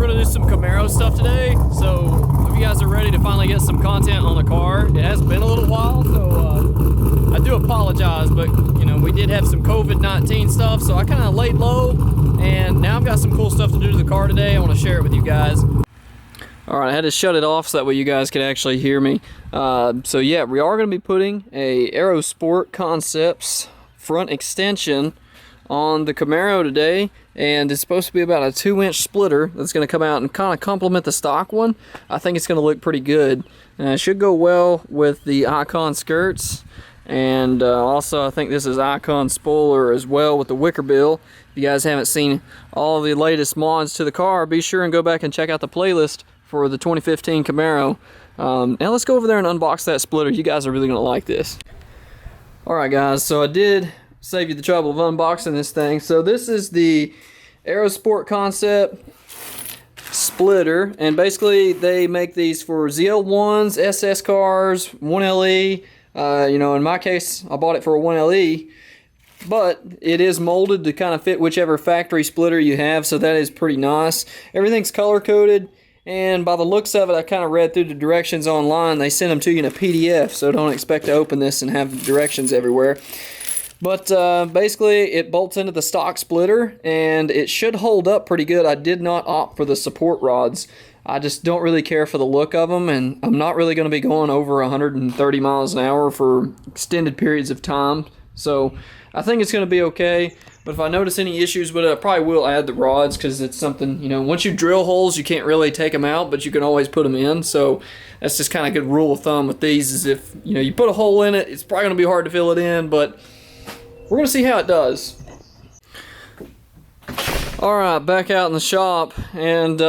we're gonna do some Camaro stuff today, so hope you guys are ready to finally get some content on the car. It has been a little while, so I do apologize, but you know, we did have some COVID-19 stuff, so I kind of laid low, and now I've got some cool stuff to do to the car today. I want to share it with you guys. Alright, I had to shut it off so that way you guys could actually hear me. So yeah, we are going to be putting a Aersport Concepts front extension on the Camaro today, and it's supposed to be about a 2-inch splitter that's going to come out and kind of complement the stock one. I think it's going to look pretty good. It should go well with the Icon skirts, and also I think this is Icon spoiler as well with the wicker bill. If you guys haven't seen all the latest mods to the car, be sure and go back and check out the playlist for the 2015 Camaro. Now let's go over there and unbox that splitter. You guys are really going to like this. Alright guys, so I did save you the trouble of unboxing this thing. So this is the Aersport Concept splitter, and basically they make these for ZL1s, SS cars, 1LE. You know, in my case, I bought it for a 1LE, but it is molded to kind of fit whichever factory splitter you have, so that is pretty nice. Everything's color coded, and by the looks of it, I kind of read through the directions online. They send them to you in a PDF, so don't expect to open this and have directions everywhere. But basically, it bolts into the stock splitter, and it should hold up pretty good. I did not opt for the support rods. I just don't really care for the look of them, and I'm not really going to be going over 130 miles an hour for extended periods of time. So I think it's going to be okay. But if I notice any issues with it, I probably will add the rods, because it's something, you know, once you drill holes, you can't really take them out, but you can always put them in. So that's just kind of a good rule of thumb with these, is if, you know, you put a hole in it, it's probably going to be hard to fill it in, but we're going to see how it does. Alright, back out in the shop, and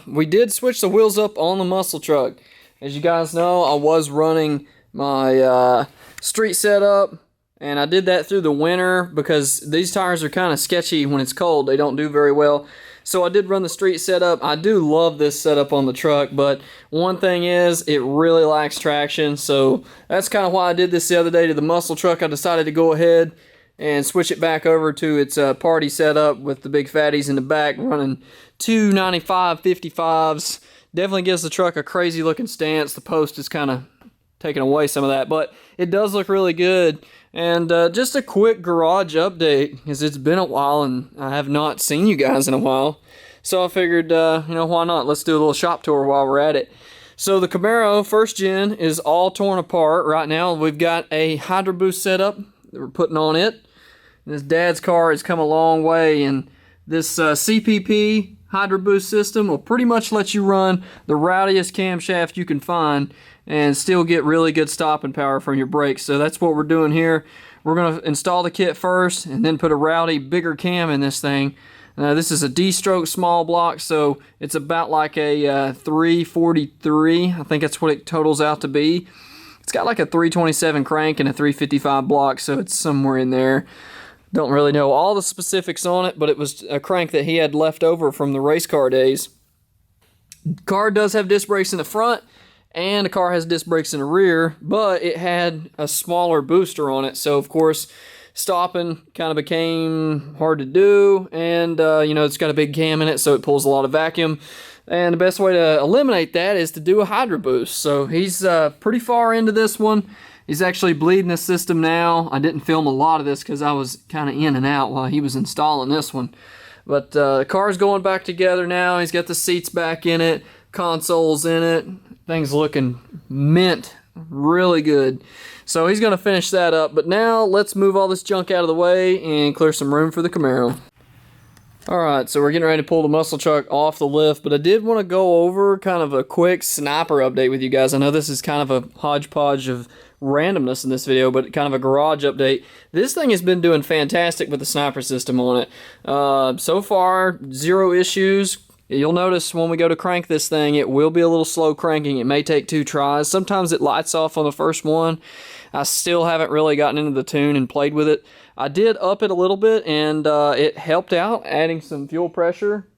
we did switch the wheels up on the muscle truck. As you guys know, I was running my street setup, and I did that through the winter because these tires are kind of sketchy when it's cold. They don't do very well. So I did run the street setup. I do love this setup on the truck, but one thing is it really lacks traction. So that's kind of why I did this the other day to the muscle truck. I decided to go ahead and switch it back over to its party setup with the big fatties in the back, running 295 55s. Definitely gives the truck a crazy looking stance. The post is kind of taking away some of that, but it does look really good. And just a quick garage update, because it's been a while and I have not seen you guys in a while. So I figured, you know, why not? Let's do a little shop tour while we're at it. So the Camaro first gen is all torn apart right now. We've got a Hydro Boost setup that we're putting on it. This dad's car has come a long way, and this CPP Hydro Boost system will pretty much let you run the rowdiest camshaft you can find and still get really good stopping power from your brakes. So that's what we're doing here. We're going to install the kit first and then put a rowdy bigger cam in this thing. This is a D-stroke small block, so it's about like a 343. I think that's what it totals out to be. It's got like a 327 crank and a 355 block, so it's somewhere in there. Don't really know all the specifics on it, but it was a crank that he had left over from the race car days. Car does have disc brakes in the front, and the car has disc brakes in the rear, but it had a smaller booster on it, so of course stopping kind of became hard to do, and you know, it's got a big cam in it, so it pulls a lot of vacuum. And the best way to eliminate that is to do a Hydro Boost. So he's pretty far into this one. He's actually bleeding the system now. I didn't film a lot of this because I was kind of in and out while he was installing this one. But the car's going back together now. He's got the seats back in it, consoles in it. Things looking mint, really good. So he's going to finish that up. But now let's move all this junk out of the way and clear some room for the Camaro. Alright, so we're getting ready to pull the muscle truck off the lift, but I did want to go over kind of a quick sniper update with you guys. I know this is kind of a hodgepodge of randomness in this video, but kind of a garage update. This thing has been doing fantastic with the sniper system on it. So far, 0 issues. You'll notice when we go to crank this thing, it will be a little slow cranking. It may take 2 tries. Sometimes it lights off on the first one. I still haven't really gotten into the tune and played with it. I did up it a little bit, and it helped out adding some fuel pressure.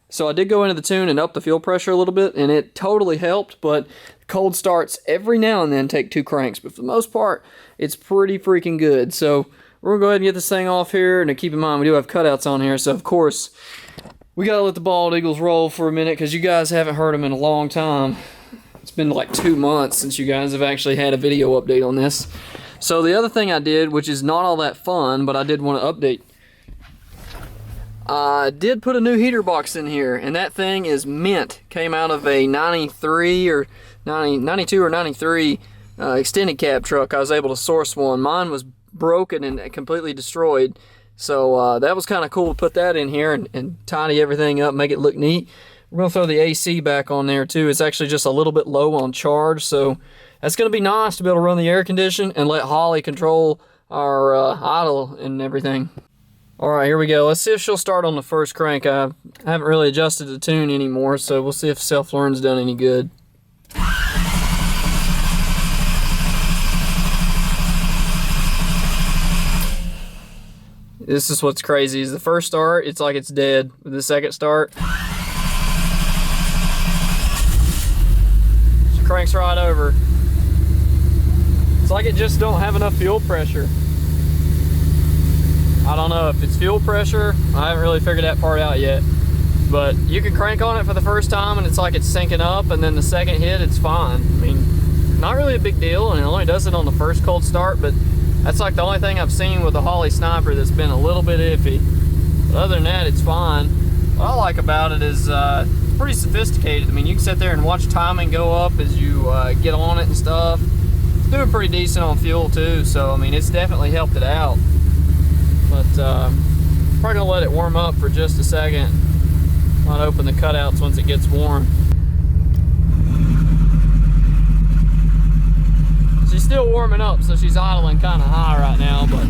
So I did go into the tune and up the fuel pressure a little bit, and it totally helped, but cold starts every now and then take 2 cranks. But for the most part, it's pretty freaking good. So we're going to go ahead and get this thing off here, and keep in mind we do have cutouts on here, so of course we gotta let the bald eagles roll for a minute because you guys haven't heard them in a long time. It's been like 2 months since you guys have actually had a video update on this. So the other thing I did, which is not all that fun, but I did want to update. I did put a new heater box in here, and that thing is mint. Came out of a 93 or 92 or 93 extended cab truck. I was able to source one. Mine was broken and completely destroyed. So that was kind of cool to put that in here and tidy everything up, make it look neat. We're going to throw the AC back on there too. It's actually just a little bit low on charge, so that's going to be nice to be able to run the air condition and let Holley control our idle and everything. Alright, here we go. Let's see if she'll start on the first crank. I haven't really adjusted the tune anymore, so we'll see if self-learn's done any good. This is what's crazy, is the first start, it's like it's dead. With the second start, she cranks right over. It's like it just don't have enough fuel pressure. I don't know if it's fuel pressure. I haven't really figured that part out yet. But you can crank on it for the first time and it's like it's syncing up, and then the second hit, it's fine. I mean, not really a big deal, and it only does it on the first cold start, but that's like the only thing I've seen with the Holley Sniper that's been a little bit iffy. But other than that, it's fine. What I like about it is it's pretty sophisticated. I mean, you can sit there and watch timing go up as you get on it and stuff. It's doing pretty decent on fuel too, so I mean, it's definitely helped it out. But probably gonna let it warm up for just a second. Might open the cutouts once it gets warm. She's still warming up, so she's idling kind of high right now, but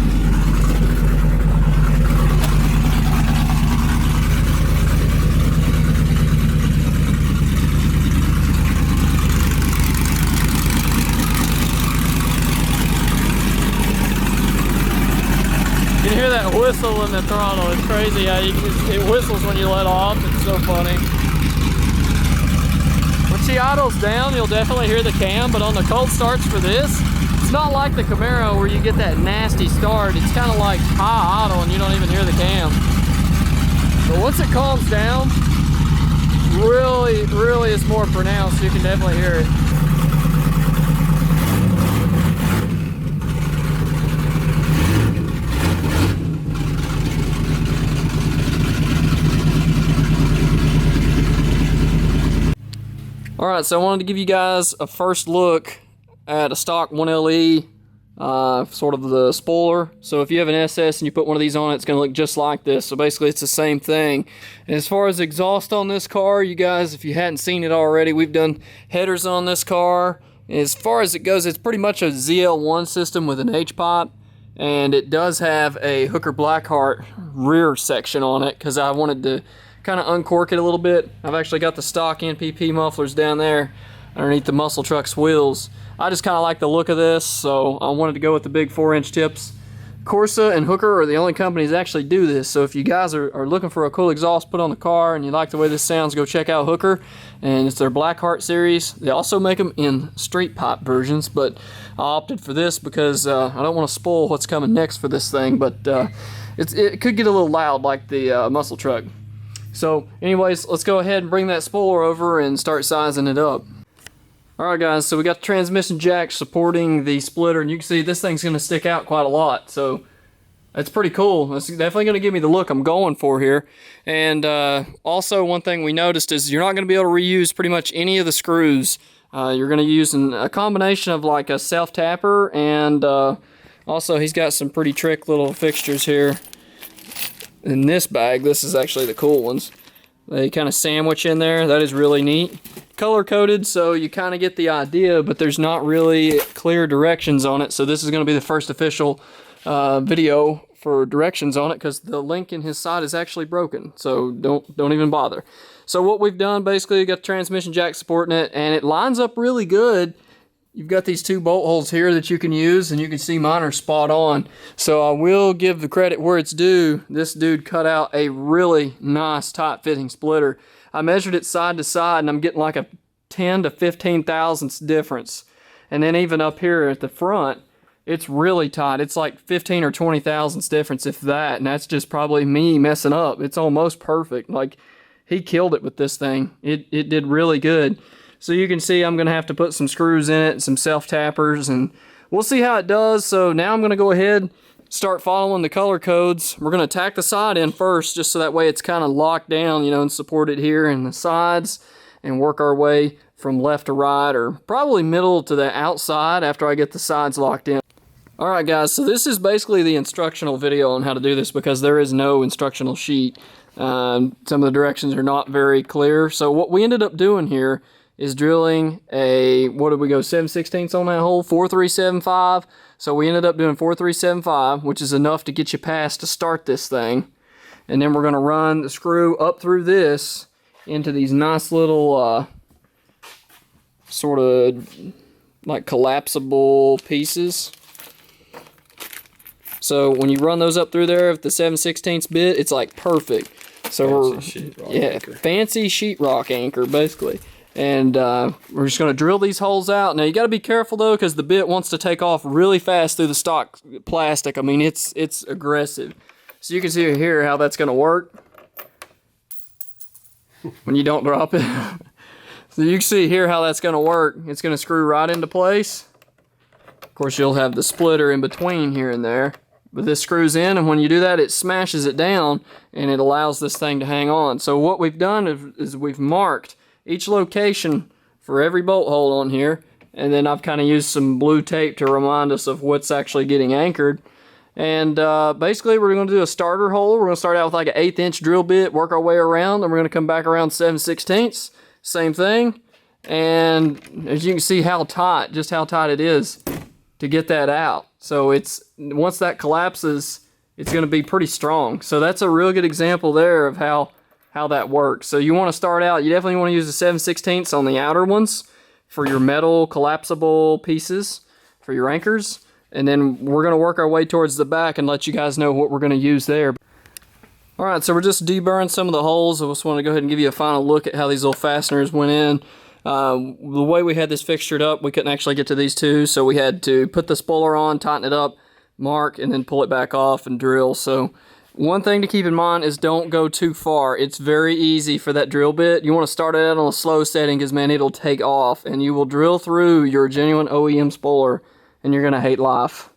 you can hear that whistle in the throttle. It's crazy how it whistles when you let off. It's so funny. When she idles down, you'll definitely hear the cam, but on the cold starts for this, it's not like the Camaro where you get that nasty start. It's kind of like high idle and you don't even hear the cam. But once it calms down, really is more pronounced. You can definitely hear it. Alright, so I wanted to give you guys a first look at a stock 1LE, sort of the spoiler. So if you have an SS and you put one of these on it, it's going to look just like this. So basically it's the same thing. And as far as exhaust on this car, you guys, if you hadn't seen it already, we've done headers on this car. As far as it goes, it's pretty much a ZL1 system with an H-pipe. And it does have a Hooker Blackheart rear section on it because I wanted to kind of uncork it a little bit. I've actually got the stock NPP mufflers down there underneath the muscle truck's wheels. I just kind of like the look of this, so I wanted to go with the big 4-inch tips. Corsa and Hooker are the only companies that actually do this, so if you guys are looking for a cool exhaust put on the car and you like the way this sounds, go check out Hooker, and it's their Blackheart series. They also make them in street pipe versions, but I opted for this because I don't want to spoil what's coming next for this thing, but it could get a little loud like the muscle truck. So anyways, let's go ahead and bring that spoiler over and start sizing it up. Alright guys, so we got the transmission jack supporting the splitter, and you can see this thing's going to stick out quite a lot, so that's pretty cool. That's definitely going to give me the look I'm going for here. And also one thing we noticed is you're not going to be able to reuse pretty much any of the screws. You're going to use a combination of like a self-tapper, and also he's got some pretty trick little fixtures here. In this bag, this is actually the cool ones. They kind of sandwich in there. That is really neat. Color coded, so you kind of get the idea, but there's not really clear directions on it. So this is going to be the first official video for directions on it, because the link in his side is actually broken. So don't even bother. So what we've done, basically, you got the transmission jack supporting it, and it lines up really good. You've got these 2 bolt holes here that you can use, and you can see mine are spot on. So I will give the credit where it's due. This dude cut out a really nice tight fitting splitter. I measured it side to side, and I'm getting like a 10 to 15 thousandths difference. And then even up here at the front, it's really tight. It's like 15 or 20 thousandths difference, if that, and that's just probably me messing up. It's almost perfect. Like, he killed it with this thing. It did really good. So you can see I'm going to have to put some screws in it, some self-tappers, and we'll see how it does. So now I'm going to go ahead, start following the color codes. We're going to tack the side in first, just so that way it's kind of locked down, you know, and supported here in the sides, and work our way from left to right, or probably middle to the outside after I get the sides locked in. Alright guys, so this is basically the instructional video on how to do this, because there is no instructional sheet. Some of the directions are not very clear. So what we ended up doing here is drilling a, what did we go, 7/16 on that hole? 4375. So we ended up doing 4375, which is enough to get you past to start this thing. And then we're going to run the screw up through this into these nice little sort of like collapsible pieces. So when you run those up through there with the 7/16 bit, it's like perfect. So fancy sheetrock anchor basically. And we're just going to drill these holes out. Now you got to be careful though, because the bit wants to take off really fast through the stock plastic. I mean, it's aggressive. So you can see here how that's going to work when you don't drop it. So you can see here how that's going to work. It's going to screw right into place. Of course, you'll have the splitter in between here and there. But this screws in, and when you do that, it smashes it down, and it allows this thing to hang on. So what we've done is we've marked each location for every bolt hole on here, and then I've kind of used some blue tape to remind us of what's actually getting anchored. And basically we're going to do a starter hole. We're going to start out with like an 1/8 inch drill bit, work our way around, and we're going to come back around 7/16, same thing. And as you can see how tight, just how tight it is to get that out. So it's, once that collapses, it's going to be pretty strong. So that's a real good example there of how that works. So you want to start out, you definitely want to use the 7/16 on the outer ones for your metal collapsible pieces for your anchors. And then we're going to work our way towards the back and let you guys know what we're going to use there. Alright, so we're just deburring some of the holes. I just want to go ahead and give you a final look at how these little fasteners went in. The way we had this fixtured up, we couldn't actually get to these two, so we had to put the spoiler on, tighten it up, mark, and then pull it back off and drill. So one thing to keep in mind is don't go too far. It's very easy for that drill bit. You want to start it out on a slow setting, because man, it'll take off, and you will drill through your genuine OEM spoiler, and you're going to hate life.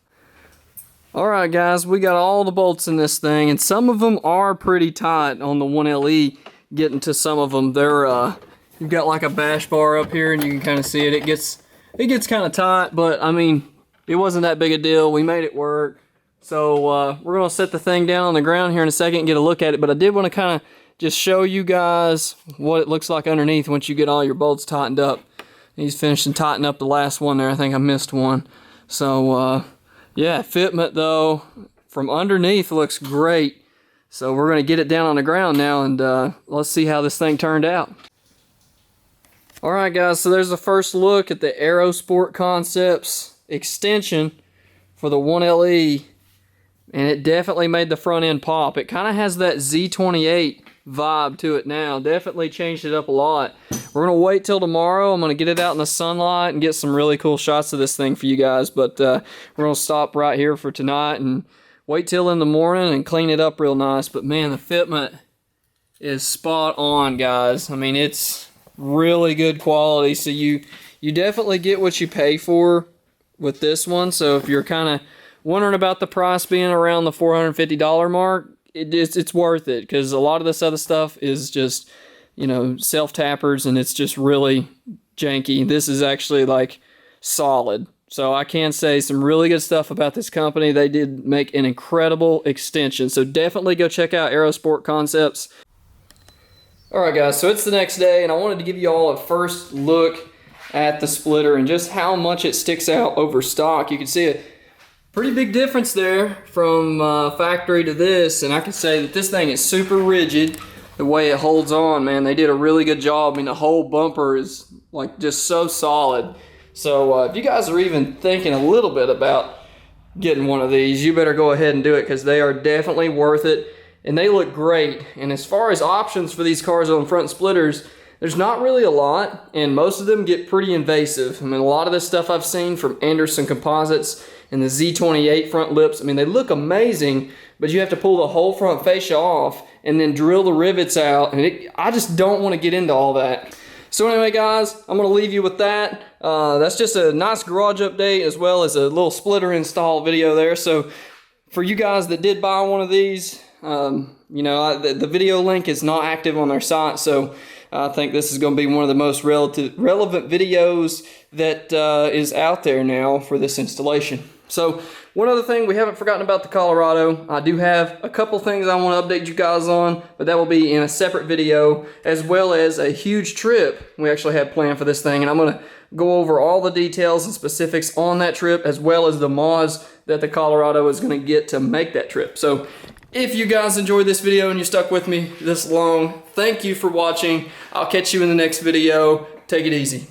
Alright guys, we got all the bolts in this thing, and some of them are pretty tight on the 1LE. Getting to some of them, they're you've got like a bash bar up here, and you can kind of see it. It gets kind of tight, but I mean, it wasn't that big a deal. We made it work. So we're going to set the thing down on the ground here in a second and get a look at it, but I did want to kind of just show you guys what it looks like underneath once you get all your bolts tightened up. He's finishing tightening up the last one there. I think I missed one. So yeah, fitment though from underneath looks great. So we're going to get it down on the ground now, and let's see how this thing turned out. Alright guys, so there's the first look at the Aersport Concepts extension for the 1LE, and it definitely made the front end pop. It kind of has that Z28 vibe to it now. Definitely changed it up a lot. We're going to wait till tomorrow. I'm going to get it out in the sunlight and get some really cool shots of this thing for you guys, but we're going to stop right here for tonight and wait till in the morning and clean it up real nice. But man, the fitment is spot on, guys. I mean, it's really good quality, so you definitely get what you pay for with this one. So if you're kind of wondering about the price being around the $450 mark, it's worth it, because a lot of this other stuff is just, you know, self-tappers, and it's just really janky. This is actually like solid. So I can say some really good stuff about this company. They did make an incredible extension, so definitely go check out Aersport Concepts. Alright guys, so it's the next day, and I wanted to give you all a first look at the splitter and just how much it sticks out over stock. You can see a pretty big difference there from factory to this, and I can say that this thing is super rigid. The way it holds on, man, they did a really good job. I mean, the whole bumper is like just so solid. So if you guys are even thinking a little bit about getting one of these, you better go ahead and do it, because they are definitely worth it. And they look great. And as far as options for these cars on front splitters, there's not really a lot, and most of them get pretty invasive. I mean, a lot of this stuff I've seen from Anderson Composites and the Z28 front lips. I mean, they look amazing, but you have to pull the whole front fascia off and then drill the rivets out, and I just don't want to get into all that. So anyway, guys, I'm going to leave you with that. That's just a nice garage update as well as a little splitter install video there. So for you guys that did buy one of these, you know, the video link is not active on their site, so I think this is going to be one of the most relevant videos that is out there now for this installation. So one other thing, we haven't forgotten about the Colorado. I do have a couple things I want to update you guys on, but that will be in a separate video, as well as a huge trip we actually have planned for this thing, and I'm going to go over all the details and specifics on that trip, as well as the mods that the Colorado is going to get to make that trip. So if you guys enjoyed this video and you stuck with me this long, thank you for watching. I'll catch you in the next video. Take it easy.